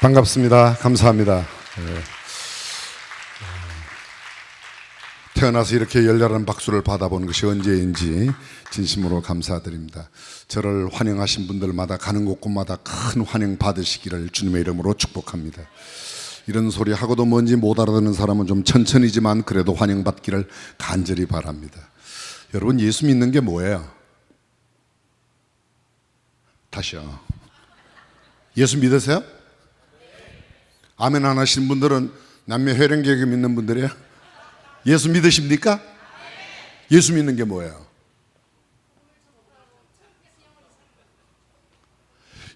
반갑습니다. 감사합니다. 태어나서 이렇게 열렬한 박수를 받아본 것이 언제인지 진심으로 감사드립니다. 저를 환영하신 분들마다 가는 곳곳마다 큰 환영 받으시기를 주님의 이름으로 축복합니다. 이런 소리 하고도 뭔지 못 알아듣는 사람은 좀 천천히지만 그래도 환영받기를 간절히 바랍니다. 여러분, 예수 믿는 게 뭐예요? 다시요. 예수 믿으세요? 아멘 안 하시는 분들은 남녀 회령교회 믿는 분들이에요? 예수 믿으십니까? 예수 믿는 게 뭐예요?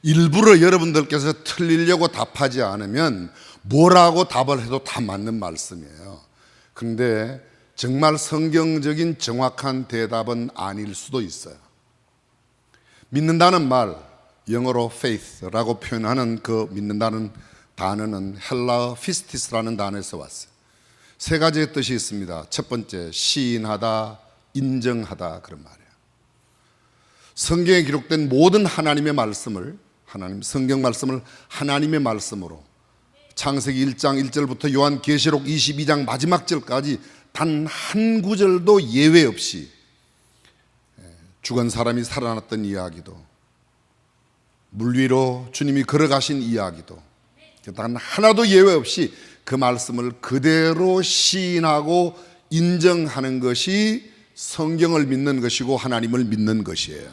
일부러 여러분들께서 틀리려고 답하지 않으면 뭐라고 답을 해도 다 맞는 말씀이에요. 그런데 정말 성경적인 정확한 대답은 아닐 수도 있어요. 믿는다는 말, 영어로 faith라고 표현하는 그 믿는다는 단어는 헬라어 피스티스라는 단어에서 왔어요. 세 가지의 뜻이 있습니다. 첫 번째, 시인하다, 인정하다, 그런 말이에요. 성경에 기록된 모든 하나님의 말씀을, 성경 말씀을 하나님의 말씀으로 창세기 1장 1절부터 요한계시록 22장 마지막 절까지 단 한 구절도 예외 없이 죽은 사람이 살아났던 이야기도, 물 위로 주님이 걸어가신 이야기도 단 하나도 예외 없이 그 말씀을 그대로 시인하고 인정하는 것이 성경을 믿는 것이고 하나님을 믿는 것이에요.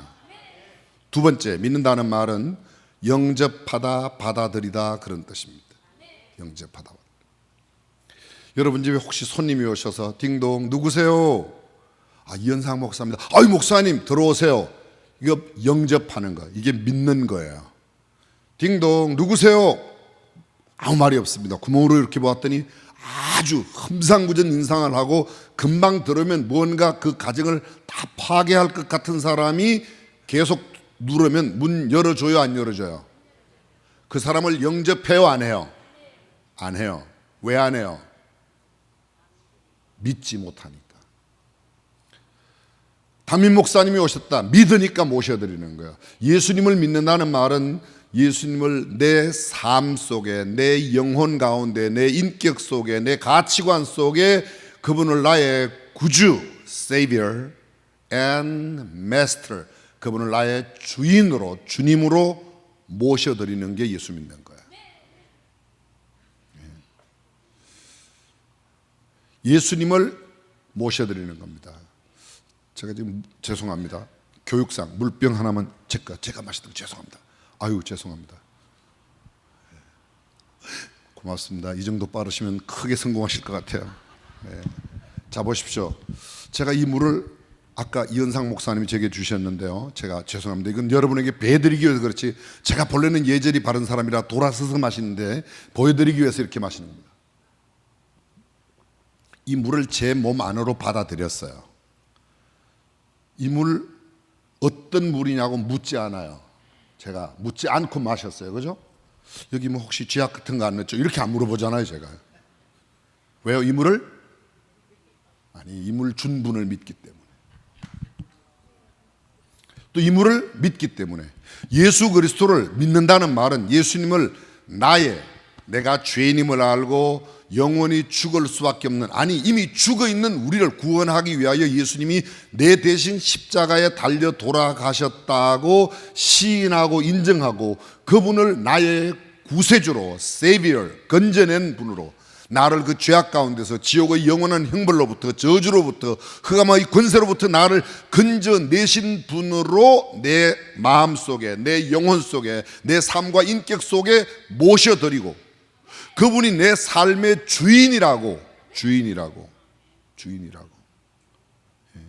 두 번째, 믿는다는 말은 영접하다, 받아들이다, 그런 뜻입니다. 영접하다. 여러분 집에 혹시 손님이 오셔서 딩동 누구세요? 이현상 목사입니다. 아유 목사님 들어오세요. 이거 영접하는 거, 이게 믿는 거예요. 딩동 누구세요? 아무 말이 없습니다. 구멍으로 이렇게 보았더니 아주 험상궂은 인상을 하고 금방 들으면 뭔가 그 가정을 다 파괴할 것 같은 사람이 계속 누르면 문 열어줘요, 안 열어줘요? 그 사람을 영접해요, 안 해요? 안 해요. 왜 안 해요? 믿지 못하니까. 담임 목사님이 오셨다. 믿으니까 모셔드리는 거예요. 예수님을 믿는다는 말은 예수님을 내 삶 속에, 내 영혼 가운데, 내 인격 속에, 내 가치관 속에 그분을 나의 구주, Savior and Master, 그분을 나의 주인으로, 주님으로 모셔드리는 게 예수 믿는 거예요. 예수님을 모셔드리는 겁니다. 제가 지금 죄송합니다. 교육상 물병 하나만 제가 마시던 거 죄송합니다. 아유 죄송합니다. 고맙습니다. 이 정도 빠르시면 크게 성공하실 것 같아요. 네. 자 보십시오. 제가 이 물을 아까 이현상 목사님이 제게 주셨는데요. 제가 죄송합니다. 이건 여러분에게 배드리기 위해서 그렇지 제가 본래는 예절이 바른 사람이라 돌아서서 마시는데 보여드리기 위해서 이렇게 마시는 겁니다. 이 물을 제 몸 안으로 받아들였어요. 이 물 어떤 물이냐고 묻지 않아요. 제가 묻지 않고 마셨어요. 그죠? 여기 뭐 혹시 쥐약 같은 거 안 넣었죠? 이렇게 안 물어보잖아요, 제가. 왜요? 이 물을? 아니, 이 물 준 분을 믿기 때문에. 또 이 물을 믿기 때문에. 예수 그리스도를 믿는다는 말은 예수님을 내가 죄인임을 알고 영원히 죽을 수밖에 없는, 아니 이미 죽어 있는 우리를 구원하기 위하여 예수님이 내 대신 십자가에 달려 돌아가셨다고 시인하고 인정하고 그분을 나의 구세주로, Savior, 건져낸 분으로, 나를 그 죄악 가운데서 지옥의 영원한 형벌로부터, 저주로부터, 흑암의 권세로부터 나를 건져내신 분으로 내 마음 속에, 내 영혼 속에, 내 삶과 인격 속에 모셔드리고 그분이 내 삶의 주인이라고. 예.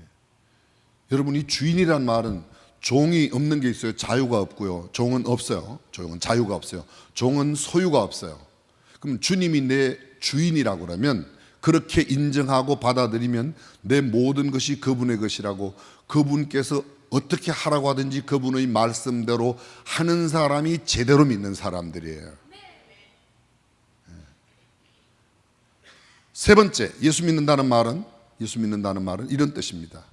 여러분, 이 주인이란 말은 종이 없는 게 있어요. 자유가 없고요. 종은 없어요. 종은 자유가 없어요. 종은 소유가 없어요. 그럼 주님이 내 주인이라고 그러면, 그렇게 인정하고 받아들이면 내 모든 것이 그분의 것이라고, 그분께서 어떻게 하라고 하든지 그분의 말씀대로 하는 사람이 제대로 믿는 사람들이에요. 세 번째, 예수 믿는다는 말은 이런 뜻입니다.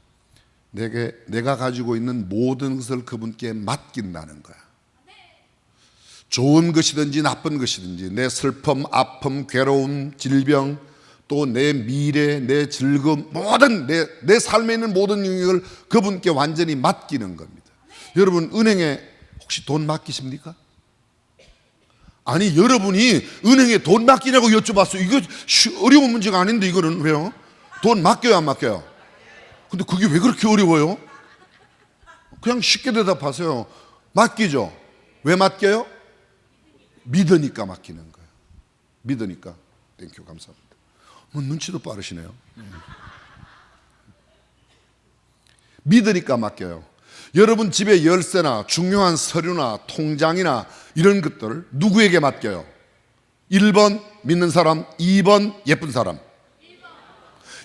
내가 가지고 있는 모든 것을 그분께 맡긴다는 거야. 좋은 것이든지 나쁜 것이든지 내 슬픔, 아픔, 괴로움, 질병, 또 내 미래, 내 즐거움, 모든 내 삶에 있는 모든 영역을 그분께 완전히 맡기는 겁니다. 여러분, 은행에 혹시 돈 맡기십니까? 아니, 여러분이 은행에 돈 맡기냐고 여쭤봤어요. 이거 어려운 문제가 아닌데 이거는 왜요? 돈 맡겨요, 안 맡겨요? 근데 그게 왜 그렇게 어려워요? 그냥 쉽게 대답하세요. 맡기죠. 왜 맡겨요? 믿으니까 맡기는 거예요. 믿으니까. 땡큐, 감사합니다. 뭐 눈치도 빠르시네요. 믿으니까 맡겨요. 여러분 집에 열쇠나 중요한 서류나 통장이나 이런 것들 누구에게 맡겨요? 1번 믿는 사람, 2번 예쁜 사람,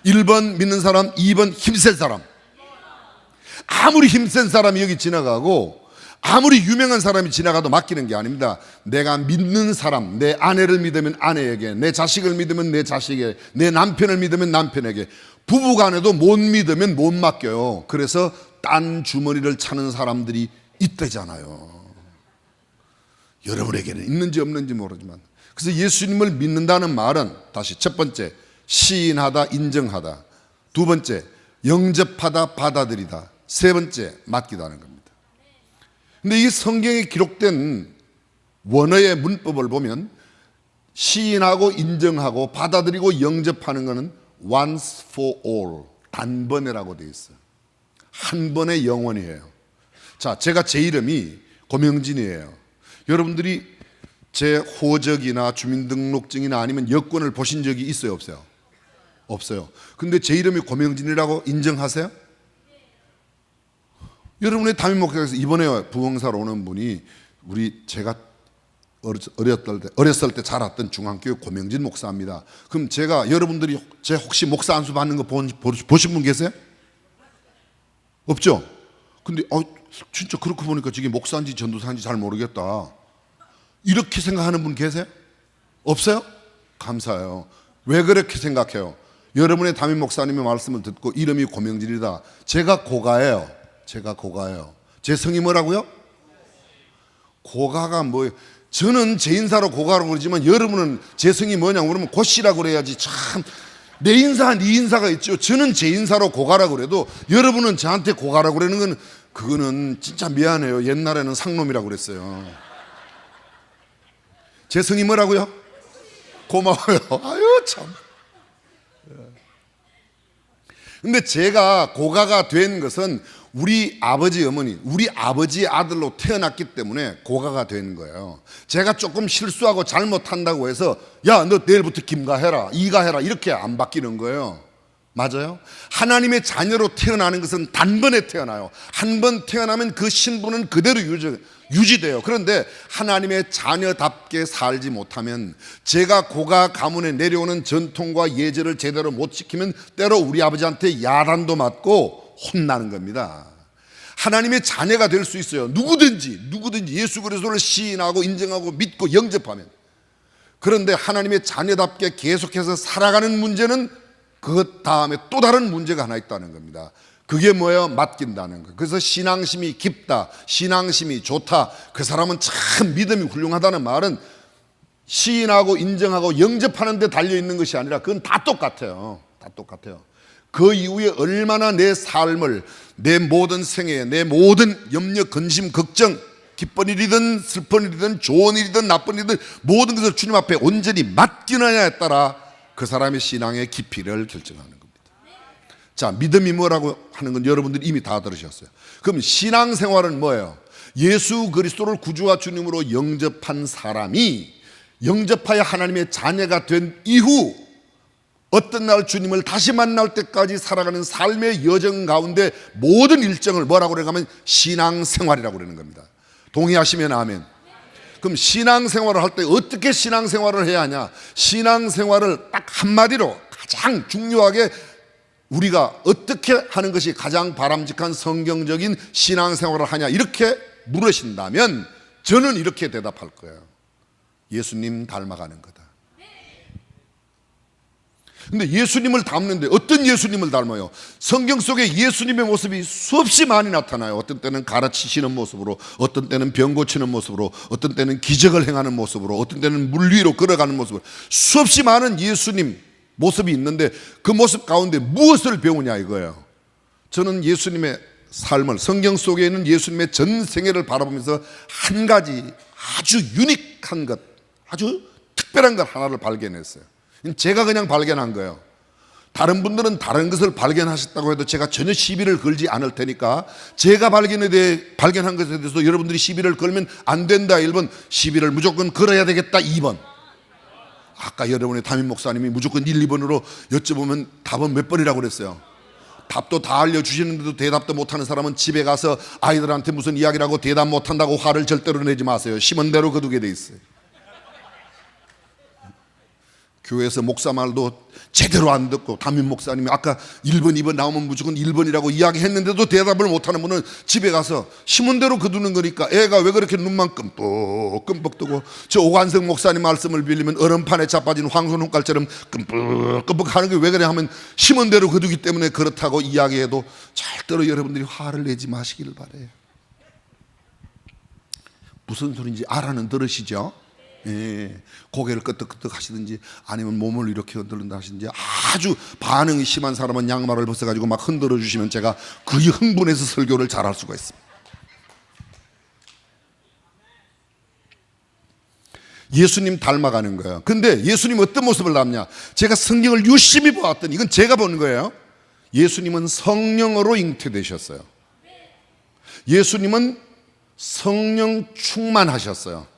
1번 믿는 사람, 2번 힘센 사람. 아무리 힘센 사람이 여기 지나가고 아무리 유명한 사람이 지나가도 맡기는 게 아닙니다. 내가 믿는 사람, 내 아내를 믿으면 아내에게, 내 자식을 믿으면 내 자식에게, 내 남편을 믿으면 남편에게, 부부간에도 못 믿으면 못 맡겨요. 그래서 딴 주머니를 차는 사람들이 있다잖아요. 여러분에게는 있는지 없는지 모르지만, 그래서 예수님을 믿는다는 말은, 다시 첫 번째 시인하다, 인정하다, 두 번째 영접하다, 받아들이다, 세 번째 맡기다는 겁니다. 근데 이 성경에 기록된 원어의 문법을 보면 시인하고 인정하고 받아들이고 영접하는 것은 once for all, 단번에라고 되어 있어요. 한 번의 영원이에요. 자, 제가 제 이름이 고명진이에요. 여러분들이 제 호적이나 주민등록증이나 아니면 여권을 보신 적이 있어요, 없어요? 없어요. 근데 제 이름이 고명진이라고 인정하세요? 여러분의 담임 목사께서 이번에 부흥사로 오는 분이 제가 어렸을 때 자랐던 중앙교회 고명진 목사입니다. 그럼 제가 여러분들이 제 혹시 목사 안수 받는 거 보신 분 계세요? 없죠? 근데 진짜 그렇게 보니까 저게 목사인지 전도사인지 잘 모르겠다, 이렇게 생각하는 분 계세요? 없어요? 감사해요. 왜 그렇게 생각해요? 여러분의 담임 목사님의 말씀을 듣고 이름이 고명진이다. 제가 고가예요. 제 성이 뭐라고요? 고가가 뭐예요? 저는 제 인사로 고가라고 그러지만 여러분은 제 성이 뭐냐고 그러면 고씨라고 그래야지. 참, 내 인사, 네 인사가 있죠. 저는 제 인사로 고가라고 그래도 여러분은 저한테 고가라고 그러는 건 그거는 진짜 미안해요. 옛날에는 상놈이라고 그랬어요. 제 성이 뭐라고요? 고마워요. 아유 참. 근데 제가 고가가 된 것은 우리 아버지 어머니, 우리 아버지의 아들로 태어났기 때문에 고가가 된 거예요. 제가 조금 실수하고 잘못한다고 해서 야, 너 내일부터 김가해라, 이가해라, 이렇게 안 바뀌는 거예요. 맞아요? 하나님의 자녀로 태어나는 것은 단번에 태어나요. 한 번 태어나면 그 신분은 그대로 유지돼요. 그런데 하나님의 자녀답게 살지 못하면, 제가 고가 가문에 내려오는 전통과 예절을 제대로 못 지키면 때로 우리 아버지한테 야단도 맞고 혼나는 겁니다. 하나님의 자녀가 될 수 있어요. 누구든지 예수 그리스도를 시인하고 인정하고 믿고 영접하면. 그런데 하나님의 자녀답게 계속해서 살아가는 문제는 그 다음에 또 다른 문제가 하나 있다는 겁니다. 그게 뭐예요? 맡긴다는 거. 그래서 신앙심이 깊다, 신앙심이 좋다, 그 사람은 참 믿음이 훌륭하다는 말은 시인하고 인정하고 영접하는 데 달려있는 것이 아니라 그건 다 똑같아요. 다 똑같아요. 그 이후에 얼마나 내 삶을, 내 모든 생애, 내 모든 염려, 근심, 걱정, 기쁜 일이든 슬픈 일이든 좋은 일이든 나쁜 일이든 모든 것을 주님 앞에 온전히 맡기느냐에 따라 그 사람의 신앙의 깊이를 결정하는 겁니다. 자, 믿음이 뭐라고 하는 건 여러분들이 이미 다 들으셨어요. 그럼 신앙생활은 뭐예요? 예수 그리스도를 구주와 주님으로 영접한 사람이 영접하여 하나님의 자녀가 된 이후 어떤 날 주님을 다시 만날 때까지 살아가는 삶의 여정 가운데 모든 일정을 뭐라고 그러냐면 신앙생활이라고 그러는 겁니다. 동의하시면 아멘. 그럼 신앙생활을 할 때 어떻게 신앙생활을 해야 하냐? 신앙생활을 딱 한마디로 가장 중요하게 우리가 어떻게 하는 것이 가장 바람직한 성경적인 신앙생활을 하냐, 이렇게 물으신다면 저는 이렇게 대답할 거예요. 예수님 닮아가는 거다. 근데 예수님을 닮는데 어떤 예수님을 닮아요? 성경 속에 예수님의 모습이 수없이 많이 나타나요. 어떤 때는 가르치시는 모습으로, 어떤 때는 병 고치는 모습으로, 어떤 때는 기적을 행하는 모습으로, 어떤 때는 물 위로 걸어가는 모습으로, 수없이 많은 예수님 모습이 있는데 그 모습 가운데 무엇을 배우냐 이거예요. 저는 예수님의 삶을, 성경 속에 있는 예수님의 전 생애를 바라보면서 한 가지 아주 유니크한 것, 아주 특별한 것 하나를 발견했어요. 제가 그냥 발견한 거예요. 다른 분들은 다른 것을 발견하셨다고 해도 제가 전혀 시비를 걸지 않을 테니까 제가 발견한 것에 대해서 여러분들이 시비를 걸면 안 된다 1번, 시비를 무조건 걸어야 되겠다 2번. 아까 여러분의 담임 목사님이 무조건 1, 2번으로 여쭤보면 답은 몇 번이라고 그랬어요. 답도 다 알려주시는데도 대답도 못하는 사람은 집에 가서 아이들한테 무슨 이야기를 하고 대답 못한다고 화를 절대로 내지 마세요. 심은 대로 거두게 돼 있어요. 교회에서 목사 말도 제대로 안 듣고 담임 목사님이 아까 1번, 2번 나오면 무조건 1번이라고 이야기했는데도 대답을 못하는 분은 집에 가서 심은 대로 거두는 거니까 애가 왜 그렇게 눈만 끔뻑 뜨고, 저 오관성 목사님 말씀을 빌리면 얼음판에 자빠진 황소눈깔처럼 끔뻑 하는 게 왜 그래 하면 심은 대로 거두기 때문에 그렇다고 이야기해도 절대로 여러분들이 화를 내지 마시길 바래요. 무슨 소리인지 알아는 들으시죠? 예, 고개를 끄덕끄덕 하시든지 아니면 몸을 이렇게 흔들린다 하시든지, 아주 반응이 심한 사람은 양말을 벗어가지고 막 흔들어 주시면 제가 그 흥분해서 설교를 잘할 수가 있습니다. 예수님 닮아가는 거예요. 근데 예수님 어떤 모습을 닮냐? 제가 성경을 유심히 보았더니, 이건 제가 보는 거예요. 예수님은 성령으로 잉태되셨어요. 예수님은 성령 충만하셨어요.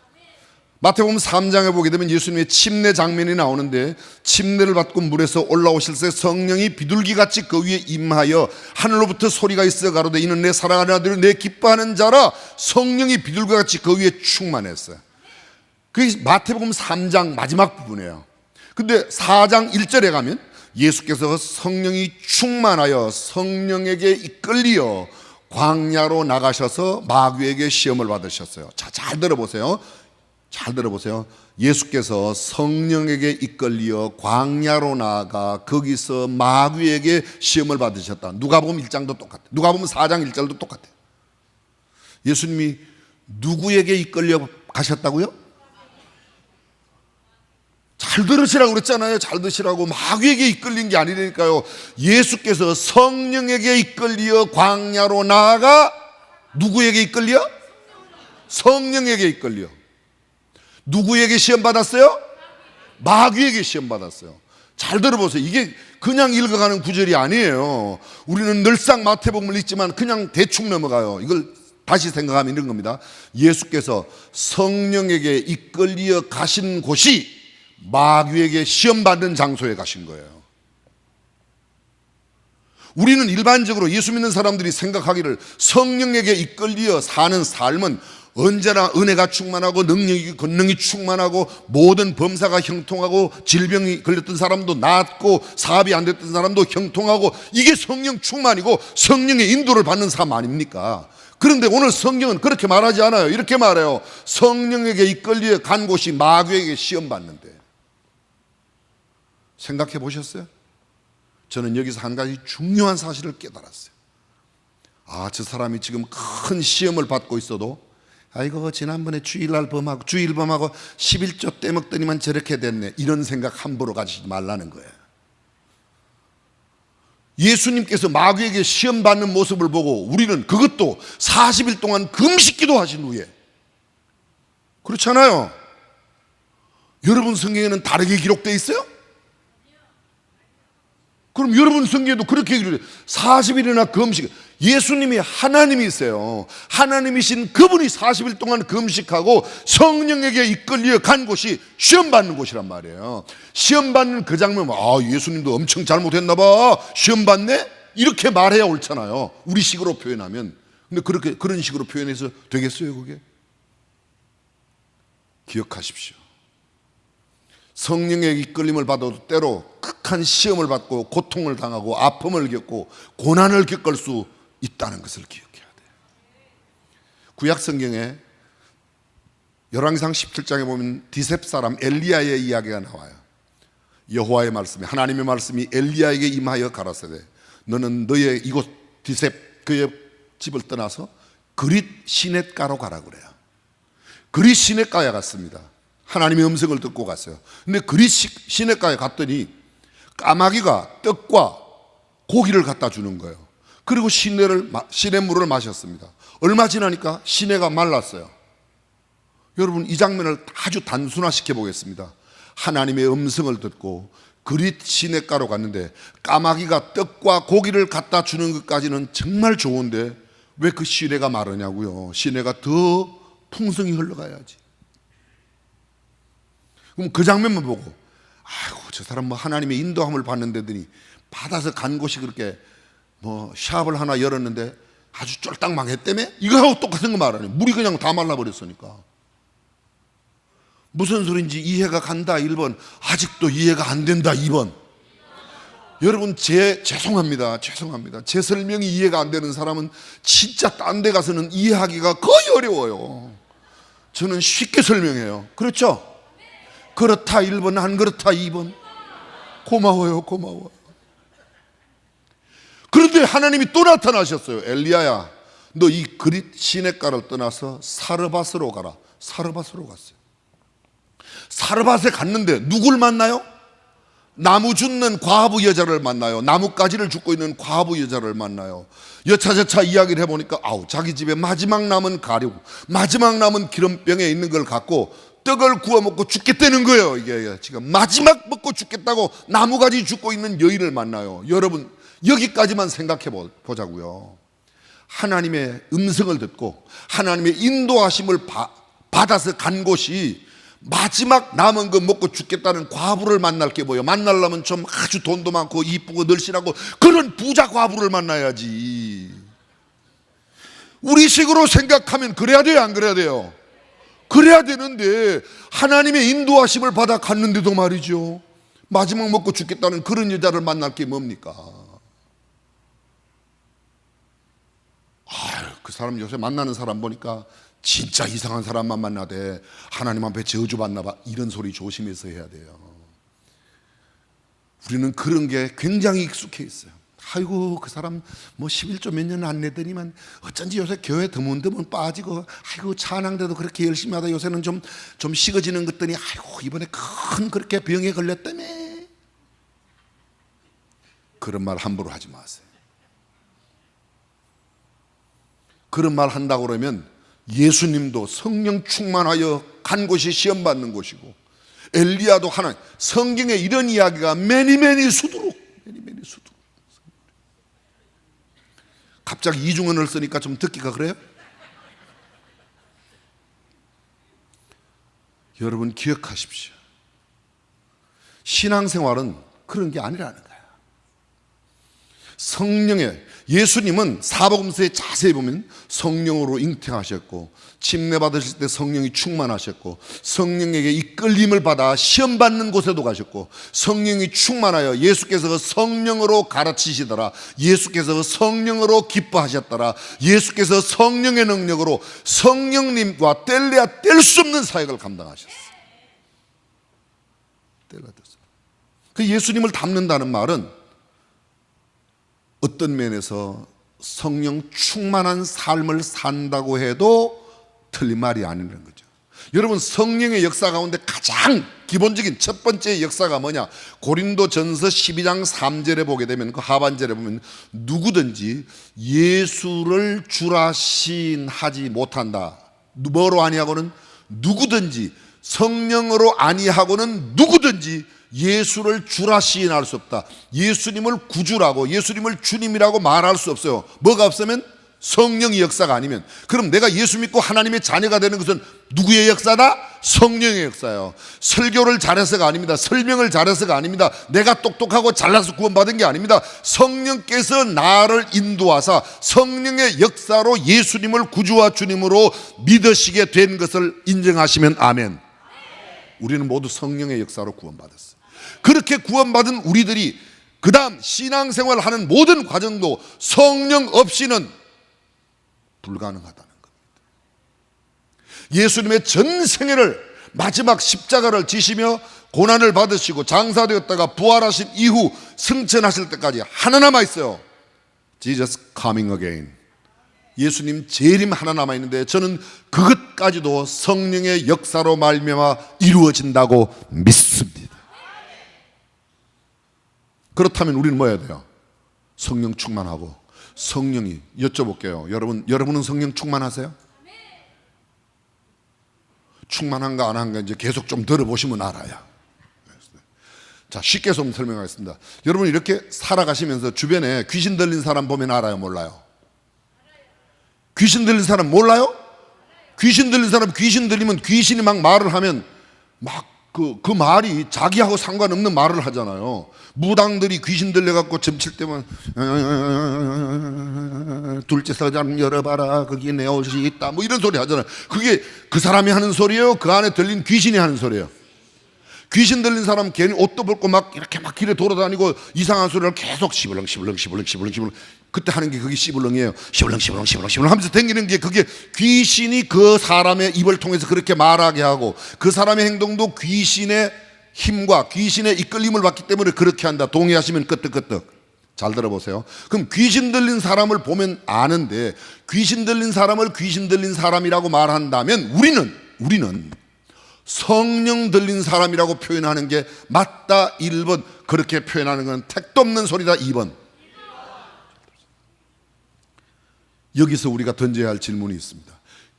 마태복음 3장에 보게 되면 예수님의 침례 장면이 나오는데, 침례를 받고 물에서 올라오실 때 성령이 비둘기같이 그 위에 임하여 하늘로부터 소리가 있어 가로되 이는 내 사랑하는 아들 내 기뻐하는 자라. 성령이 비둘기같이 그 위에 충만했어요. 그게 마태복음 3장 마지막 부분이에요. 근데 4장 1절에 가면 예수께서 성령이 충만하여 성령에게 이끌리어 광야로 나가셔서 마귀에게 시험을 받으셨어요. 자, 잘 들어보세요. 잘 들어보세요. 예수께서 성령에게 이끌려 광야로 나아가 거기서 마귀에게 시험을 받으셨다. 누가복음 1장도 똑같아요. 누가복음 4장 1절도 똑같아요. 예수님이 누구에게 이끌려 가셨다고요? 잘 들으시라고 그랬잖아요. 잘 들으시라고. 마귀에게 이끌린 게 아니라니까요. 예수께서 성령에게 이끌려 광야로 나아가 누구에게 이끌려? 성령에게 이끌려. 누구에게 시험 받았어요? 마귀에게 시험 받았어요. 잘 들어보세요. 이게 그냥 읽어가는 구절이 아니에요. 우리는 늘상 마태복음을 읽지만 그냥 대충 넘어가요. 이걸 다시 생각하면 이런 겁니다. 예수께서 성령에게 이끌려 가신 곳이 마귀에게 시험 받는 장소에 가신 거예요. 우리는 일반적으로 예수 믿는 사람들이 생각하기를 성령에게 이끌려 사는 삶은 언제나 은혜가 충만하고 권능이 충만하고 모든 범사가 형통하고 질병이 걸렸던 사람도 낫고 사업이 안 됐던 사람도 형통하고, 이게 성령 충만이고 성령의 인도를 받는 삶 아닙니까? 그런데 오늘 성경은 그렇게 말하지 않아요. 이렇게 말해요. 성령에게 이끌려 간 곳이 마귀에게 시험 받는데. 생각해 보셨어요? 저는 여기서 한 가지 중요한 사실을 깨달았어요. 아, 저 사람이 지금 큰 시험을 받고 있어도 아이고 지난번에 주일 범하고 11조 떼먹더니만 저렇게 됐네, 이런 생각 함부로 가지지 말라는 거예요. 예수님께서 마귀에게 시험 받는 모습을 보고 우리는 그것도 40일 동안 금식기도 하신 후에, 그렇잖아요. 여러분 성경에는 다르게 기록되어 있어요? 그럼 여러분 성경에도 그렇게 기록돼요. 40일이나 금식. 예수님이 하나님이세요. 하나님이신 그분이 40일 동안 금식하고 성령에게 이끌려 간 곳이 시험 받는 곳이란 말이에요. 시험 받는 그 장면, 아, 예수님도 엄청 잘못했나 봐, 시험 받네, 이렇게 말해야 옳잖아요, 우리 식으로 표현하면. 근데 그런 식으로 표현해서 되겠어요? 그게? 기억하십시오. 성령의 이끌림을 받아도 때로 극한 시험을 받고 고통을 당하고 아픔을 겪고 고난을 겪을 수 있다는 것을 기억해야 돼요. 구약 성경에 열왕기상 17장에 보면 디셉 사람 엘리야의 이야기가 나와요. 여호와의 말씀이, 하나님의 말씀이 엘리야에게 임하여 가라사대 너는 너의 이곳 디셉 그의 집을 떠나서 그릿 시냇가로 가라 그래요. 그릿 시냇가에 갔습니다. 하나님의 음성을 듣고 갔어요. 근데 그릿 시냇가에 갔더니 까마귀가 떡과 고기를 갖다 주는 거예요. 그리고 시냇물을 마셨습니다. 얼마 지나니까 시내가 말랐어요. 여러분, 이 장면을 아주 단순화시켜 보겠습니다. 하나님의 음성을 듣고 그릿 시냇가로 갔는데 까마귀가 떡과 고기를 갖다 주는 것까지는 정말 좋은데 왜 그 시내가 마르냐고요. 시내가 더 풍성히 흘러가야지. 그럼 그 장면만 보고 아이고 저 사람 뭐 하나님의 인도함을 받는다더니 받아서 간 곳이 그렇게 뭐 샵을 하나 열었는데 아주 쫄딱 망했다며? 이거하고 똑같은 거 말하네. 물이 그냥 다 말라버렸으니까. 무슨 소린지 이해가 간다 1번, 아직도 이해가 안 된다 2번. 여러분, 죄송합니다. 제 설명이 이해가 안 되는 사람은 진짜 딴 데 가서는 이해하기가 거의 어려워요. 저는 쉽게 설명해요. 그렇죠? 그렇다 1번, 안 그렇다 2번. 고마워요. 그런데 하나님이 또 나타나셨어요. 엘리야야, 너 이 그릿 시냇가를 떠나서 사르밧으로 가라. 사르밧으로 갔어요. 사르밧에 갔는데 누굴 만나요? 나무 줍는 과부 여자를 만나요. 나뭇가지를 줍고 있는 과부 여자를 만나요. 여차저차 이야기를 해보니까 자기 집에 마지막 남은 가루, 마지막 남은 기름병에 있는 걸 갖고 떡을 구워 먹고 죽겠다는 거예요. 이게 지금 마지막 먹고 죽겠다고 나무가지 줍고 있는 여인을 만나요. 여러분, 여기까지만 생각해 보자고요. 하나님의 음성을 듣고 하나님의 인도하심을 받아서 간 곳이 마지막 남은 거 먹고 죽겠다는 과부를 만날 게 뭐예요? 만나려면 좀 아주 돈도 많고 이쁘고 늘씬하고 그런 부자 과부를 만나야지. 우리식으로 생각하면 그래야 돼요, 안 그래야 돼요? 그래야 되는데 하나님의 인도하심을 받아 갔는데도 말이죠, 마지막 먹고 죽겠다는 그런 여자를 만날 게 뭡니까? 그 사람 요새 만나는 사람 보니까 진짜 이상한 사람만 만나대. 하나님 앞에 저주받나 봐. 이런 소리 조심해서 해야 돼요. 우리는 그런 게 굉장히 익숙해 있어요. 아이고 그 사람 뭐 11조 몇 년 안 내더니만 어쩐지 요새 교회 드문드문 빠지고, 아이고 찬양대도 그렇게 열심히 하다 요새는 좀 식어지는 것더니 아이고 이번에 큰 그렇게 병에 걸렸다며. 그런 말 함부로 하지 마세요. 그런 말 한다고 그러면 예수님도 성령 충만하여 간 곳이 시험 받는 곳이고, 엘리야도 하나님, 성경에 이런 이야기가 매니 수두룩. 갑자기 이중언을 쓰니까 좀 듣기가 그래요? 여러분 기억하십시오. 신앙생활은 그런 게 아니라는 거예요. 예수님은 사복음서에 자세히 보면 성령으로 잉태하셨고, 침례 받으실 때 성령이 충만하셨고, 성령에게 이끌림을 받아 시험 받는 곳에도 가셨고, 성령이 충만하여 예수께서 성령으로 가르치시더라, 예수께서 성령으로 기뻐하셨더라, 예수께서 성령의 능력으로 성령님과 뗄래야 뗄 수 없는 사역을 감당하셨어요. 그 예수님을 닮는다는 말은 어떤 면에서 성령 충만한 삶을 산다고 해도 틀린 말이 아니라는 거죠. 여러분, 성령의 역사 가운데 가장 기본적인 첫 번째 역사가 뭐냐? 고린도전서 12장 3절에 보게 되면, 그 하반절에 보면 누구든지 예수를 주라 시인하지 못한다. 뭐로 아니하고는 누구든지, 성령으로 아니하고는 누구든지 예수를 주라 시인할 수 없다. 예수님을 구주라고, 예수님을 주님이라고 말할 수 없어요. 뭐가 없으면? 성령의 역사가 아니면. 그럼 내가 예수 믿고 하나님의 자녀가 되는 것은 누구의 역사다? 성령의 역사예요. 설교를 잘해서가 아닙니다. 설명을 잘해서가 아닙니다. 내가 똑똑하고 잘나서 구원받은 게 아닙니다. 성령께서 나를 인도하사 성령의 역사로 예수님을 구주와 주님으로 믿으시게 된 것을 인정하시면 아멘. 우리는 모두 성령의 역사로 구원받았어요. 그렇게 구원받은 우리들이 그 다음 신앙생활을 하는 모든 과정도 성령 없이는 불가능하다는 겁니다. 예수님의 전 생애를 마지막 십자가를 지시며 고난을 받으시고 장사되었다가 부활하신 이후 승천하실 때까지 하나 남아 있어요. Jesus coming again. 예수님 재림 하나 남아 있는데 저는 그것까지도 성령의 역사로 말미암아 이루어진다고 믿습니다. 그렇다면 우리는 뭐 해야 돼요? 성령 충만하고. 성령이, 여쭤볼게요. 여러분은 성령 충만하세요? 충만한가 안 한가 이제 계속 좀 들어보시면 알아요. 자, 쉽게 좀 설명하겠습니다. 여러분 이렇게 살아가시면서 주변에 귀신 들린 사람 보면 알아요, 몰라요? 귀신 들린 사람 몰라요? 귀신 들린 사람, 귀신 들리면 귀신이 막 말을 하면 막 그 말이 자기하고 상관없는 말을 하잖아요. 무당들이 귀신 들려갖고 점칠 때만 둘째 서장 열어봐라 거기 내 옷이 있다 뭐 이런 소리 하잖아요. 그게 그 사람이 하는 소리예요? 그 안에 들린 귀신이 하는 소리예요? 귀신 들린 사람 괜히 옷도 벗고 막 이렇게 막 길에 돌아다니고 이상한 소리를 계속 시블렁 그때 하는 게 그게 시블렁이에요. 시블렁 하면서 댕기는 게 그게 귀신이 그 사람의 입을 통해서 그렇게 말하게 하고 그 사람의 행동도 귀신의 힘과 귀신의 이끌림을 받기 때문에 그렇게 한다. 동의하시면 끄떡끄떡. 잘 들어보세요. 그럼 귀신 들린 사람을 보면 아는데 귀신 들린 사람을 귀신 들린 사람이라고 말한다면 우리는 성령 들린 사람이라고 표현하는 게 맞다 1번, 그렇게 표현하는 건 택도 없는 소리다 2번. 여기서 우리가 던져야 할 질문이 있습니다.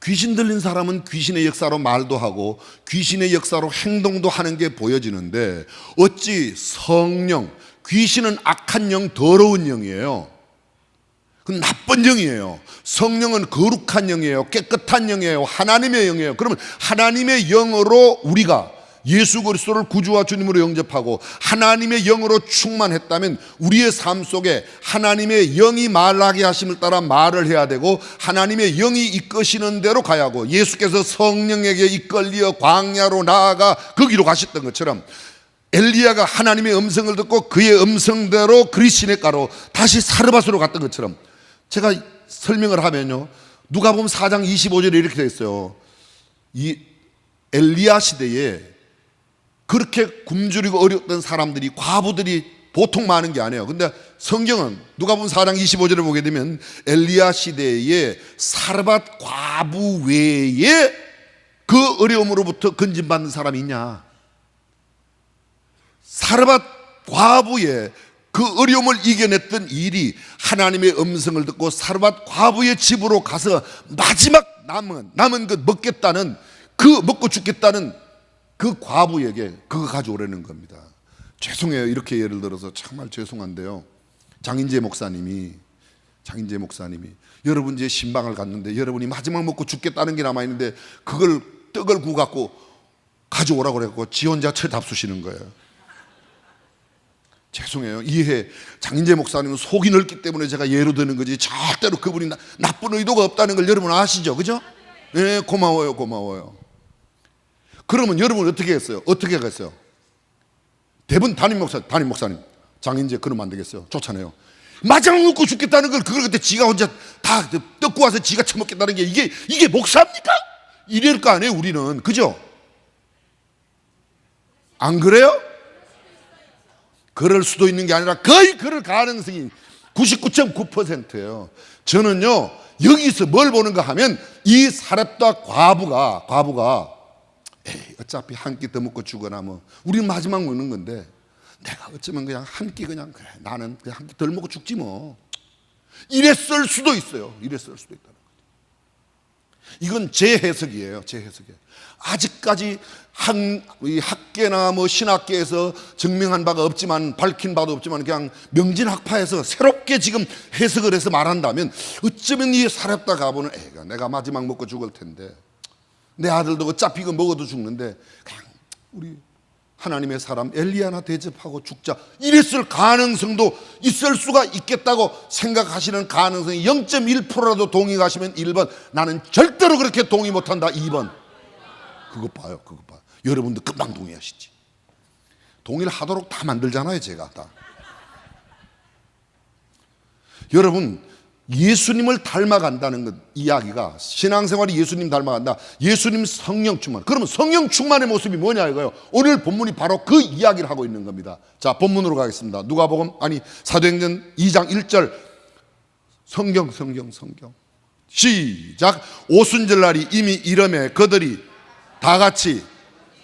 귀신 들린 사람은 귀신의 역사로 말도 하고 귀신의 역사로 행동도 하는 게 보여지는데 어찌 성령, 귀신은 악한 영, 더러운 영이에요. 그건 나쁜 영이에요. 성령은 거룩한 영이에요. 깨끗한 영이에요. 하나님의 영이에요. 그러면 하나님의 영으로 우리가 예수 그리스도를 구주와 주님으로 영접하고 하나님의 영으로 충만했다면 우리의 삶 속에 하나님의 영이 말하게 하심을 따라 말을 해야 되고 하나님의 영이 이끄시는 대로 가야 하고 예수께서 성령에게 이끌려 광야로 나아가 거기로 가셨던 것처럼 엘리야가 하나님의 음성을 듣고 그의 음성대로 그리시네가로 다시 사르밧으로 갔던 것처럼 제가 설명을 하면요, 누가복음 4장 25절에 이렇게 되어 있어요. 이 엘리야 시대에 그렇게 굶주리고 어려웠던 사람들이, 과부들이 보통 많은 게 아니에요. 근데 성경은 누가복음 4장 25절을 보게 되면 엘리야 시대에 사르밧 과부 외에 그 어려움으로부터 건진받는 사람이 있냐? 사르밧 과부의 그 어려움을 이겨냈던 일이 하나님의 음성을 듣고 사르밧 과부의 집으로 가서 마지막 남은 것 먹겠다는, 그 먹고 죽겠다는 그 과부에게 그거 가져오라는 겁니다. 죄송해요. 이렇게 예를 들어서 정말 죄송한데요, 장인재 목사님이 여러분 이제 신방을 갔는데 여러분이 마지막 먹고 죽겠다는 게 남아있는데 그걸 떡을 구워 갖고 가져오라고 그래갖고 지 혼자 철답수시는 거예요. 죄송해요. 이해해. 장인재 목사님은 속이 넓기 때문에 제가 예로 드는 거지 절대로 그분이 나쁜 의도가 없다는 걸 여러분 아시죠? 그죠? 네, 고마워요. 그러면 여러분 어떻게 했어요? 대부분 담임 목사님 장인재 그러면 안 되겠어요. 쫓아내요. 마지막 먹고 죽겠다는 걸 그걸 그때 지가 혼자 다 떡 구워서 지가 처먹겠다는 게 이게 목사입니까? 이럴 거 아니에요 우리는. 그죠? 안 그래요? 그럴 수도 있는 게 아니라 거의 그럴 가능성이 99.9%예요. 저는요 여기서 뭘 보는가 하면 이 사렙다 과부가 에이, 어차피 한 끼 더 먹고 죽거나 뭐 우리는 마지막 먹는 건데 내가 어쩌면 그냥 한 끼 그냥 그래 나는 그냥 한 끼 덜 먹고 죽지 뭐 이랬을 수도 있어요. 이랬을 수도 있다는 거죠. 이건 제 해석이에요. 아직까지 이 학계나 뭐 신학계에서 증명한 바가 없지만 밝힌 바도 없지만 그냥 명진학파에서 새롭게 지금 해석을 해서 말한다면 어쩌면 이 사렙다 과부는 애가 내가 마지막 먹고 죽을 텐데 내 아들도 어차피 이거 먹어도 죽는데 그냥 우리 하나님의 사람 엘리야나 대접하고 죽자 이랬을 가능성도 있을 수가 있겠다고 생각하시는 가능성이 0.1%라도 동의하시면 1번, 나는 절대로 그렇게 동의 못한다 2번. 그것 봐요. 여러분도 금방 동의하시지. 동의를 하도록 다 만들잖아요 제가 다. 여러분 예수님을 닮아간다는 것, 이야기가 신앙생활이 예수님 닮아간다. 예수님 성령 충만. 그러면 성령 충만의 모습이 뭐냐 이거예요. 오늘 본문이 바로 그 이야기를 하고 있는 겁니다. 자, 본문으로 가겠습니다. 사도행전 2장 1절. 성경 시작. 오순절날이 이미 이름에 그들이 다 같이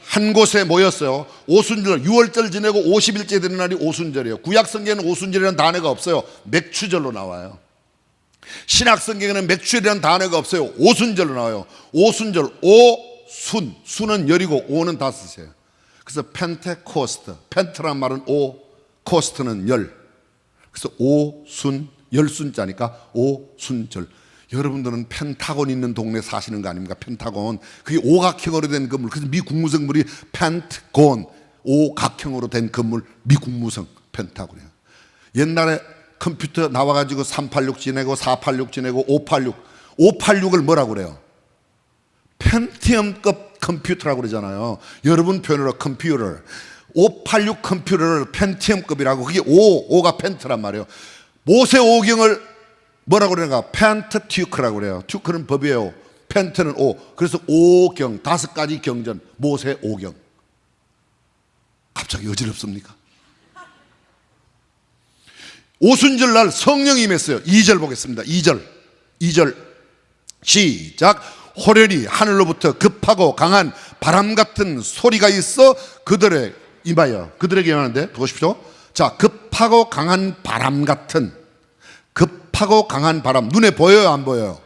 한 곳에 모였어요. 오순절, 6월절 지내고 50일째 되는 날이 오순절이에요. 구약성경에는 오순절이라는 단어가 없어요. 맥추절로 나와요. 신약성경에는 맥추절이라는 단어가 없어요. 오순절로 나와요. 오순절, 오순, 순은 열이고 오는 다섯이에요. 그래서 펜테코스트, 펜트란 말은 오, 코스트는 열. 그래서 오순, 열순자니까 오순절. 여러분들은 펜타곤 있는 동네 사시는 거 아닙니까? 펜타곤. 그게 오각형으로 된 건물. 그래서 미 국무성물이 펜트곤, 오각형으로 된 건물, 미 국무성 펜타곤이에요. 옛날에 컴퓨터 나와가지고 386 지내고 486 지내고 586. 586을 뭐라고 그래요? 펜티엄급 컴퓨터라고 그러잖아요. 여러분 표현으로 컴퓨터. 586 컴퓨터를 펜티엄급이라고. 그게 5가 펜트란 말이에요. 모세 오경을 뭐라고 그러는가? 펜트튜크라고 그래요. 튜크는 법이에요. 펜트는 오. 그래서 오경, 5가지 경전, 모세 오경. 갑자기 어지럽습니까? 오순절 날 성령이 임했어요. 2절 보겠습니다. 2절 시작. 호련히 하늘로부터 급하고 강한 바람 같은 소리가 있어 그들의 임하여. 그들에게 임하는데 보십시오. 자, 급하고 강한 바람 같은, 급하고 강한 바람. 눈에 보여요, 안 보여요?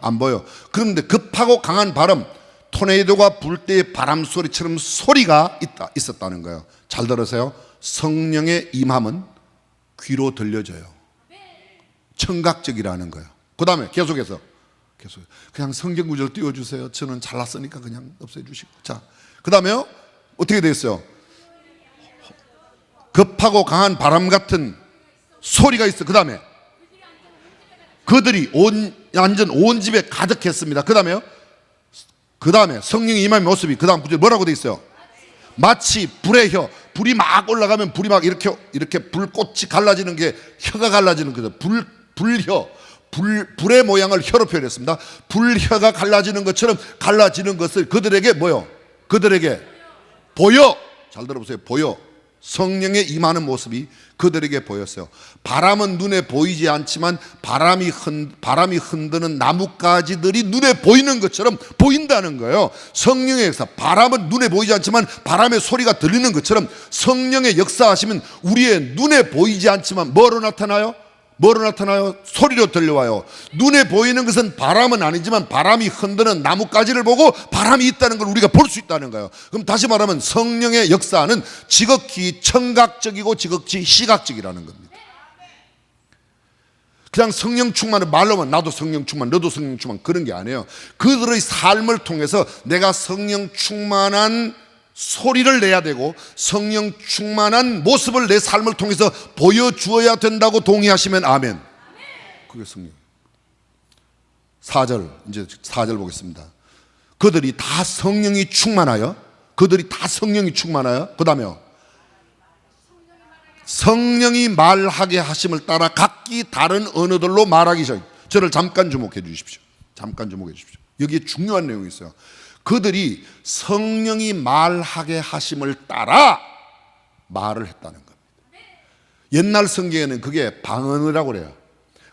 안 보여. 그런데 급하고 강한 바람, 토네이도가 불 때의 바람 소리처럼 소리가 있었다는 거예요. 잘 들으세요. 성령의 임함은 귀로 들려져요. 청각적이라는 거예요. 그 다음에 계속해서 그냥 성경 구절 띄워주세요. 저는 잘났으니까 그냥 없애주시고. 자, 그 다음에요. 어떻게 되었어요? 급하고 강한 바람 같은 소리가 있어. 그 다음에 그들이 완전 온 집에 가득했습니다. 그 다음에 성령의 임함의 모습이 그 다음 구절 뭐라고 돼 있어요? 마치 불의 혀. 불이 막 올라가면 불이 막 이렇게 불꽃이 갈라지는 게 혀가 갈라지는 거죠. 불혀. 불의 모양을 혀로 표현했습니다. 불혀가 갈라지는 것처럼 갈라지는 것을 그들에게 뭐요? 그들에게 보여. 잘 들어보세요. 보여. 성령의 임하는 모습이 그들에게 보였어요. 바람은 눈에 보이지 않지만 바람이 흔드는 나뭇가지들이 눈에 보이는 것처럼 보인다는 거예요. 성령의 역사, 바람은 눈에 보이지 않지만 바람의 소리가 들리는 것처럼 성령의 역사하시면 우리의 눈에 보이지 않지만 뭐로 나타나요? 소리로 들려와요. 눈에 보이는 것은 바람은 아니지만 바람이 흔드는 나뭇가지를 보고 바람이 있다는 걸 우리가 볼 수 있다는 거예요. 그럼 다시 말하면 성령의 역사는 지극히 청각적이고 지극히 시각적이라는 겁니다. 그냥 성령 충만을 말로만 나도 성령 충만, 너도 성령 충만 그런 게 아니에요. 그들의 삶을 통해서 내가 성령 충만한 소리를 내야 되고 성령 충만한 모습을 내 삶을 통해서 보여주어야 된다고 동의하시면 아멘. 그게 성령. 4절, 이제 4절 보겠습니다. 그들이 다 성령이 충만하여 그 다음에요. 성령이 말하게 하심을 따라 각기 다른 언어들로 말하기 시작. 저를 잠깐 주목해 주십시오. 여기에 중요한 내용이 있어요. 그들이 성령이 말하게 하심을 따라 말을 했다는 겁니다. 옛날 성경에는 그게 방언이라고 그래요.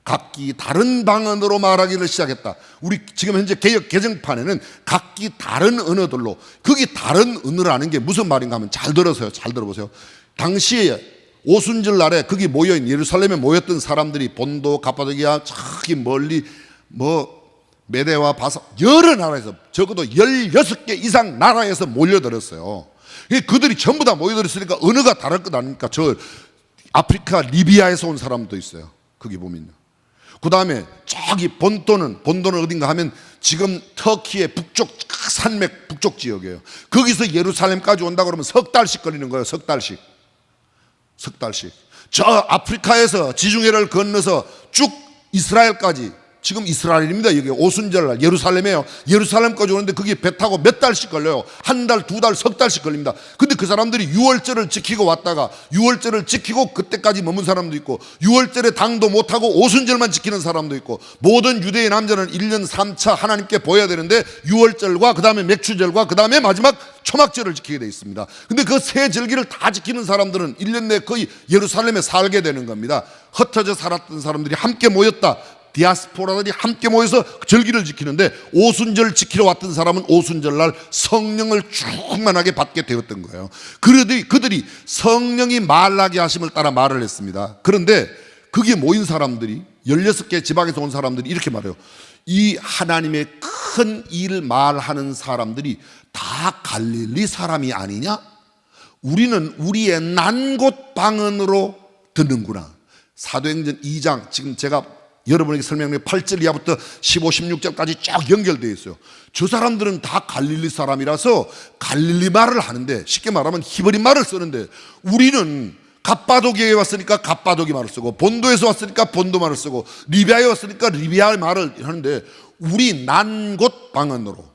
각기 다른 방언으로 말하기를 시작했다. 우리 지금 현재 개역 개정판에는 각기 다른 언어들로, 거기 다른 언어라는 게 무슨 말인가 하면 잘 들어보세요. 당시에 오순절 날에 거기 모여있는 예루살렘에 모였던 사람들이 본도, 가파도기아, 저기 멀리 메대와 바사 여러 나라에서 적어도 16개 이상 나라에서 몰려들었어요. 그들이 전부 다 모여들었으니까 언어가 다를 것 아닙니까? 저 아프리카 리비아에서 온 사람도 있어요. 거기 보면요. 그 다음에 저기 본도는 어딘가 하면 지금 터키의 북쪽 산맥 북쪽 지역이에요. 거기서 예루살렘까지 온다 그러면 석 달씩 걸리는 거예요. 석 달씩. 저 아프리카에서 지중해를 건너서 쭉 이스라엘까지 지금 이스라엘입니다. 여기 오순절날 예루살렘이에요. 예루살렘까지 오는데 그게 배 타고 몇 달씩 걸려요. 한 달, 두 달, 석 달씩 걸립니다. 근데 그 사람들이 유월절을 지키고 왔다가 유월절을 지키고 그때까지 머문 사람도 있고, 유월절에 당도 못하고 오순절만 지키는 사람도 있고, 모든 유대의 남자는 1년 3차 하나님께 보여야 되는데 유월절과 그 다음에 맥추절과 그 다음에 마지막 초막절을 지키게 되어 있습니다. 근데 그 세 절기를 다 지키는 사람들은 1년 내에 거의 예루살렘에 살게 되는 겁니다. 흩어져 살았던 사람들이 함께 모였다. 디아스포라들이 함께 모여서 절기를 지키는데, 오순절 지키러 왔던 사람은 오순절날 성령을 충만하게 받게 되었던 거예요. 그들이 성령이 말하게 하심을 따라 말을 했습니다. 그런데 거기에 모인 사람들이 16개 지방에서 온 사람들이 이렇게 말해요. 이 하나님의 큰 일 말하는 사람들이 다 갈릴리 사람이 아니냐? 우리는 우리의 난 곳 방언으로 듣는구나. 사도행전 2장, 지금 제가 여러분에게 설명한 8절 이하부터 15, 16절까지 쫙 연결되어 있어요. 저 사람들은 다 갈릴리 사람이라서 갈릴리 말을 하는데, 쉽게 말하면 히브리 말을 쓰는데, 우리는 갑바도기에 왔으니까 갑바도기 말을 쓰고, 본도에서 왔으니까 본도 말을 쓰고, 리비아에 왔으니까 리비아 말을 하는데, 우리 난 곳 방언으로,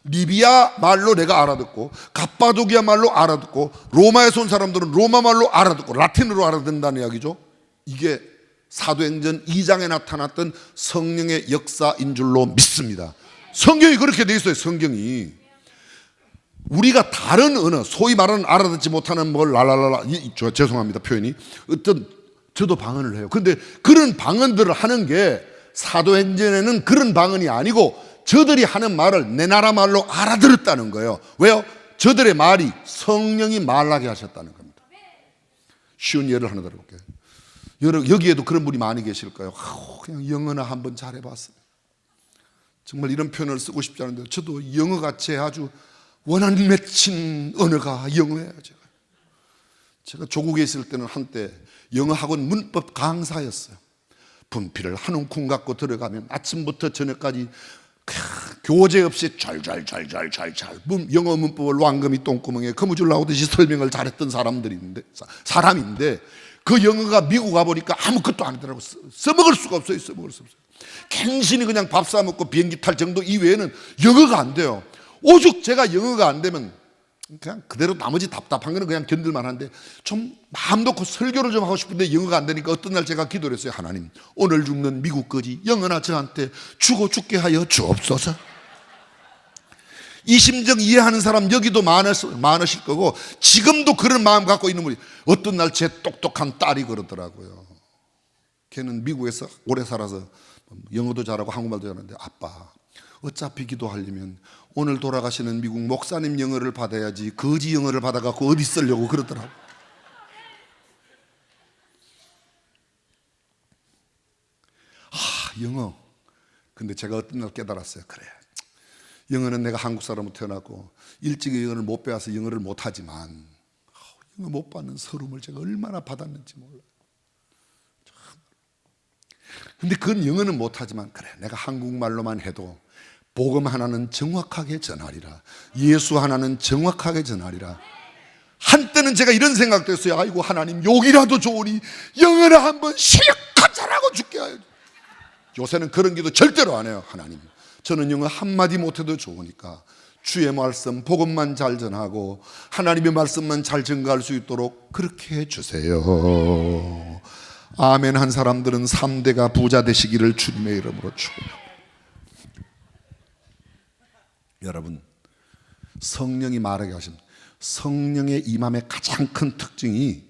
리비아 말로 내가 알아듣고, 갑바도기아 말로 알아듣고, 로마에서 온 사람들은 로마 말로 알아듣고 라틴어로 알아듣는다는 이야기죠. 이게 사도행전 2장에 나타났던 성령의 역사인 줄로 믿습니다. 성경이 그렇게 돼 있어요. 성경이 우리가 다른 언어, 소위 말하는 알아듣지 못하는 뭘 랄랄랄라, 죄송합니다 표현이, 어떤 저도 방언을 해요. 그런데 그런 방언들을 하는 게 사도행전에는 그런 방언이 아니고 저들이 하는 말을 내 나라 말로 알아들었다는 거예요. 왜요? 저들의 말이 성령이 말하게 하셨다는 겁니다. 쉬운 예를 하나 들어볼게요. 여기에도 그런 분이 많이 계실 거예요. 그냥 영어나 한번 잘해봤어요. 정말 이런 표현을 쓰고 싶지 않은데, 저도 영어같이 아주 원한 맺힌 언어가 영어예요. 제가 조국에 있을 때는 한때 영어학원 문법 강사였어요. 분필을 한 움큼 갖고 들어가면 아침부터 저녁까지 교재 없이 잘잘잘잘잘 영어 문법을 왕금이 똥구멍에 거무줄 나오듯이 설명을 잘했던 사람인데 그 영어가 미국 가보니까 아무것도 아니더라고. 써먹을 수가 없어요. 갱신이 그냥 밥 사먹고 비행기 탈 정도 이외에는 영어가 안 돼요. 오죽 제가 영어가 안 되면 그냥 그대로 나머지 답답한 거는 그냥 견딜만 한데, 좀 마음 놓고 설교를 좀 하고 싶은데 영어가 안 되니까 어떤 날 제가 기도를 했어요. 하나님, 오늘 죽는 미국 거지 영어나 저한테 주고 죽게 하여 주옵소서. 이 심정 이해하는 사람 여기도 많으실 거고, 지금도 그런 마음 갖고 있는 분이, 어떤 날 제 똑똑한 딸이 그러더라고요. 걔는 미국에서 오래 살아서 영어도 잘하고 한국말도 잘하는데, 아빠, 어차피 기도하려면 오늘 돌아가시는 미국 목사님 영어를 받아야지 거지 영어를 받아갖고 어디 쓰려고 그러더라고. 영어. 근데 제가 어떤 날 깨달았어요. 그래, 영어는 내가 한국 사람으로 태어났고 일찍 영어를 못 배워서 영어를 못하지만, 영어 못 받는 서름을 제가 얼마나 받았는지 몰라요. 근데 그건 영어는 못하지만, 그래, 내가 한국말로만 해도 복음 하나는 정확하게 전하리라, 예수 하나는 정확하게 전하리라. 한때는 제가 이런 생각도 했어요. 아이고 하나님, 욕이라도 좋으니 영어를 한번 실컷 잘하고 죽게 하여. 요새는 그런 기도 절대로 안 해요. 하나님, 저는 영어 한마디 못해도 좋으니까 주의 말씀 복음만 잘 전하고 하나님의 말씀만 잘 증거할 수 있도록 그렇게 해주세요. 아멘 한 사람들은 3대가 부자 되시기를 주님의 이름으로 축원합니다. 여러분, 성령이 말하게 하신 성령의 임함의 가장 큰 특징이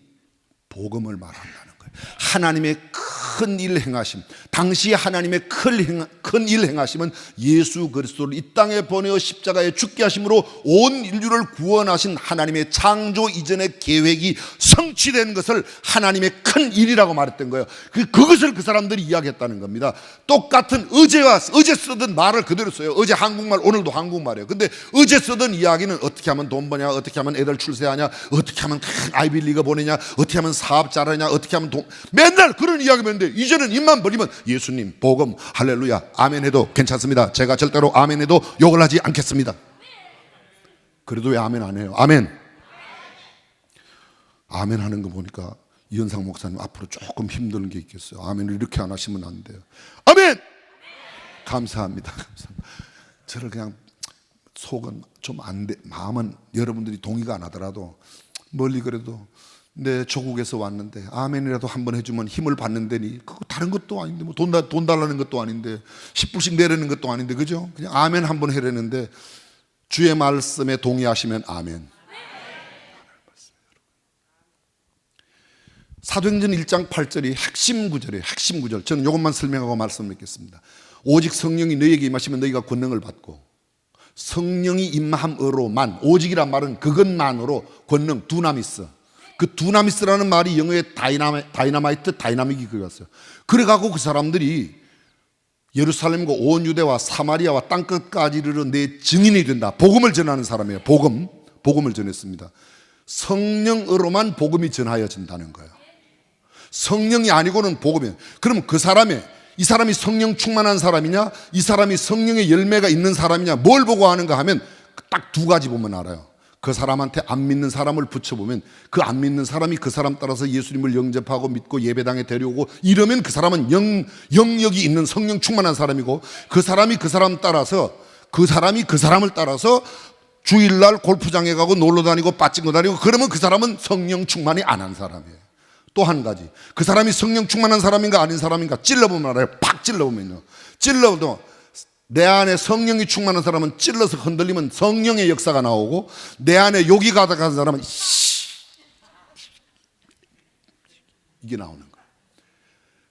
복음을 말한다는 거예요. 하나님의 큰 일 행하심, 당시 하나님의 큰 일 행하심은 예수 그리스도를 이 땅에 보내어 십자가에 죽게 하심으로 온 인류를 구원하신 하나님의 창조 이전의 계획이 성취된 것을 하나님의 큰 일이라고 말했던 거예요. 그것을 그 사람들이 이야기했다는 겁니다. 똑같은 어제 쓰던 말을 그대로 써요. 어제 한국말, 오늘도 한국말이에요. 근데 어제 쓰던 이야기는 어떻게 하면 돈 버냐, 어떻게 하면 애들 출세하냐, 어떻게 하면 아이비리그 보내냐, 어떻게 하면 사업 잘하냐, 어떻게 하면 맨날 그런 이야기만 했는데, 이제는 입만 벌리면 예수님, 복음, 할렐루야, 아멘 해도 괜찮습니다. 제가 절대로 아멘 해도 욕을 하지 않겠습니다. 그래도 왜 아멘 안 해요? 아멘. 아멘 하는 거 보니까 이현상 목사님 앞으로 조금 힘든 게 있겠어요. 아멘을 이렇게 안 하시면 안 돼요. 아멘! 감사합니다. 감사합니다. 저를 그냥 속은 좀 안 돼, 마음은 여러분들이 동의가 안 하더라도 멀리 그래도 내 조국에서 왔는데 아멘이라도 한번 해주면 힘을 받는다니, 그거 다른 것도 아닌데 뭐 돈 달라는 것도 아닌데 10불씩 내려는 것도 아닌데, 그죠? 그냥 아멘 한번 해라는데 주의 말씀에 동의하시면 아멘. 사도행전 1장 8절이 핵심 구절이에요. 핵심 구절. 저는 이것만 설명하고 말씀드리겠습니다. 오직 성령이 너희에게 임하시면 너희가 권능을 받고, 성령이 임함으로만, 오직이란 말은 그것만으로 권능, 두나미스. 그 두나미스라는 말이 영어의 다이나마이트, 다이나믹이 그거였어요. 그래가지고 그 사람들이 예루살렘과 온 유대와 사마리아와 땅끝까지 이르러 내 증인이 된다. 복음을 전하는 사람이에요. 복음을 전했습니다. 성령으로만 복음이 전하여진다는 거예요. 성령이 아니고는 복음이에요. 그럼 이 사람이 성령 충만한 사람이냐, 이 사람이 성령의 열매가 있는 사람이냐, 뭘 보고 하는가 하면 딱 두 가지 보면 알아요. 그 사람한테 안 믿는 사람을 붙여보면 그 안 믿는 사람이 그 사람 따라서 예수님을 영접하고 믿고 예배당에 데려오고 이러면 그 사람은 영역이 있는 성령 충만한 사람이고, 그 사람이 그 사람을 따라서 주일날 골프장에 가고 놀러 다니고 빠찡거 다니고 그러면 그 사람은 성령 충만이 안 한 사람이에요. 또 한 가지, 그 사람이 성령 충만한 사람인가 아닌 사람인가 찔러보면 알아요. 팍 찔러보면요. 찔러도 내 안에 성령이 충만한 사람은 찔러서 흔들리면 성령의 역사가 나오고, 내 안에 욕이 가득한 사람은 이게 나오는 거예요.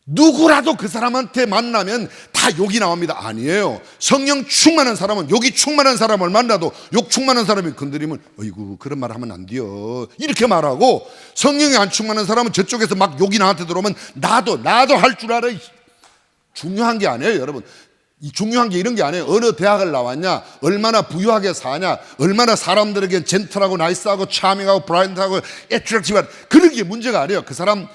누구라도 그 사람한테 만나면 다 욕이 나옵니다. 아니에요. 성령 충만한 사람은, 욕이 충만한 사람을 만나도 욕 충만한 사람이 건드리면 어이구 그런 말 하면 안 돼요 이렇게 말하고, 성령이 안 충만한 사람은 저쪽에서 막 욕이 나한테 들어오면 나도 할 줄 알아. 중요한 게 아니에요, 여러분. 중요한 게 이런 게 아니에요. 어느 대학을 나왔냐, 얼마나 부유하게 사냐, 얼마나 사람들에게 젠틀하고 나이스하고 차밍하고 브라이언트하고 애트랙티브한, 그런 게 문제가 아니에요. 그 사람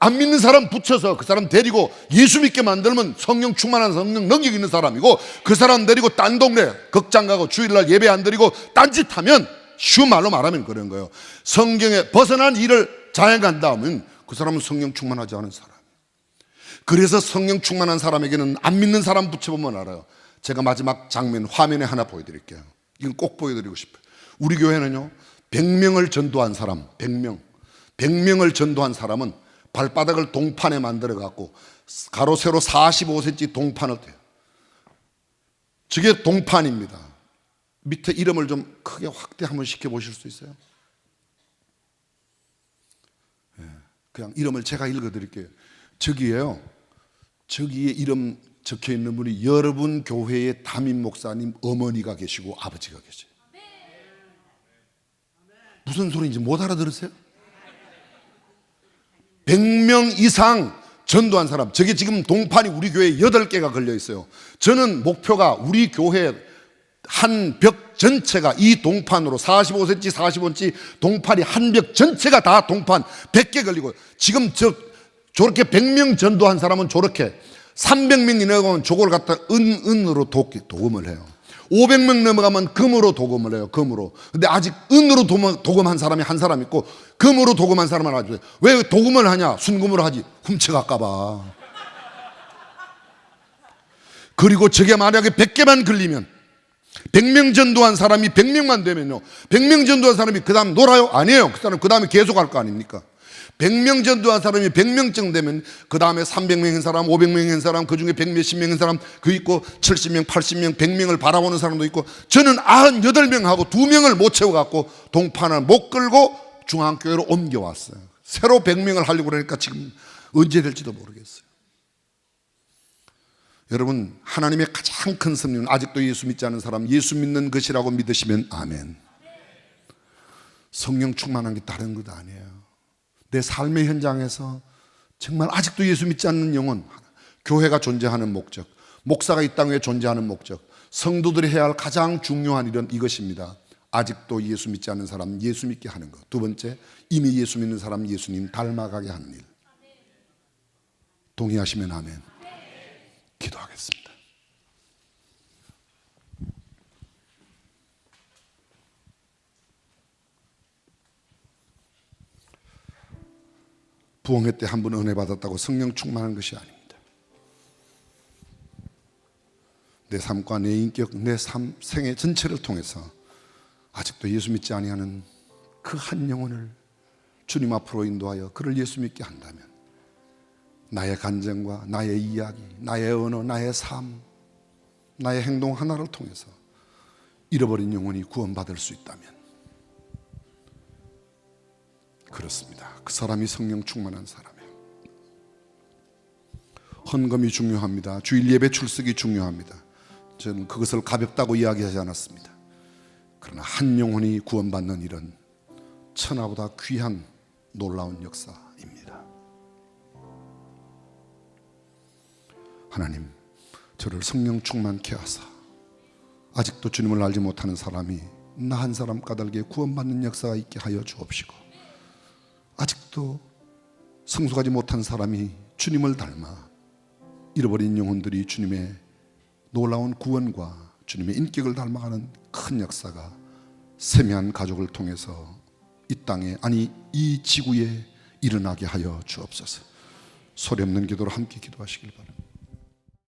안 믿는 사람 붙여서 그 사람 데리고 예수 믿게 만들면 성령 충만한, 성령 능력 있는 사람이고, 그 사람 데리고 딴 동네 극장 가고 주일날 예배 안 드리고 딴짓하면, 쉬운 말로 말하면 그런 거예요. 성경에 벗어난 일을 자행한다 하면 그 사람은 성령 충만하지 않은 사람. 그래서 성령 충만한 사람에게는 안 믿는 사람 붙여보면 알아요. 제가 마지막 장면 화면에 하나 보여드릴게요. 이건 꼭 보여드리고 싶어요. 우리 교회는요, 100명을 전도한 사람, 100명을 전도한 사람은 발바닥을 동판에 만들어 갖고 가로 세로 45cm 동판을 떼요. 저게 동판입니다. 밑에 이름을 좀 크게 확대 한번 시켜 보실 수 있어요? 그냥 이름을 제가 읽어 드릴게요. 저기에 이름 적혀 있는 분이 여러분 교회의 담임 목사님 어머니가 계시고 아버지가 계세요. 무슨 소리인지 못 알아들으세요? 100명 이상 전도한 사람, 저게 지금 동판이 우리 교회에 8개가 걸려 있어요. 저는 목표가 우리 교회 한 벽 전체가 이 동판으로 45cm, 45cm 동판이 한 벽 전체가 다 동판 100개 걸리고, 지금 저렇게 100명 전도한 사람은 저렇게 300명이 넘어가면 저걸 갖다 은으로 도금을 해요. 500명 넘어가면 금으로 도금을 해요. 금으로. 근데 아직 은으로 도금한 사람이 한 사람 있고 금으로 도금한 사람은 아직. 왜 도금을 하냐? 순금으로 하지. 훔쳐갈까 봐. 그리고 저게 만약에 100개만 걸리면, 100명 전도한 사람이 100명만 되면요, 100명 전도한 사람이 그 다음 놀아요? 아니에요. 그 사람 그 다음에 계속 할 거 아닙니까? 100명 전도한 사람이 100명쯤 되면 그 다음에 300명인 사람, 500명인 사람, 그 중에 100몇십 명인 사람 그 있고, 70명, 80명, 100명을 바라보는 사람도 있고. 저는 98명하고 2명을 못 채워갖고 동판을 못 끌고 중앙교회로 옮겨왔어요. 새로 100명을 하려고 그러니까 지금 언제 될지도 모르겠어요. 여러분, 하나님의 가장 큰 섭리는 아직도 예수 믿지 않은 사람 예수 믿는 것이라고 믿으시면 아멘. 성령 충만한 게 다른 것 아니에요. 내 삶의 현장에서 정말 아직도 예수 믿지 않는 영혼, 교회가 존재하는 목적, 목사가 이 땅에 존재하는 목적, 성도들이 해야 할 가장 중요한 일은 이것입니다. 아직도 예수 믿지 않는 사람 예수 믿게 하는 것. 두 번째, 이미 예수 믿는 사람 예수님 닮아가게 하는 일. 동의하시면 아멘. 기도하겠습니다. 부흥회 때 한 번 은혜 받았다고 성령 충만한 것이 아닙니다. 내 삶과 내 인격, 내 삶, 생애 전체를 통해서 아직도 예수 믿지 아니하는 그 한 영혼을 주님 앞으로 인도하여 그를 예수 믿게 한다면 나의 간증과 나의 이야기, 나의 언어, 나의 삶, 나의 행동 하나를 통해서 잃어버린 영혼이 구원받을 수 있다면 그렇습니다. 그 사람이 성령 충만한 사람이에요. 헌금이 중요합니다. 주일 예배 출석이 중요합니다. 저는 그것을 가볍다고 이야기하지 않았습니다. 그러나 한 영혼이 구원받는 일은 천하보다 귀한 놀라운 역사입니다. 하나님, 저를 성령 충만케 하사 아직도 주님을 알지 못하는 사람이 나 한 사람 까닭에 구원받는 역사가 있게 하여 주옵시고, 아직도 성숙하지 못한 사람이 주님을 닮아 잃어버린 영혼들이 주님의 놀라운 구원과 주님의 인격을 닮아가는 큰 역사가 세미한 가족을 통해서 이 땅에, 아니 이 지구에 일어나게 하여 주옵소서. 소리 없는 기도로 함께 기도하시길 바랍니다.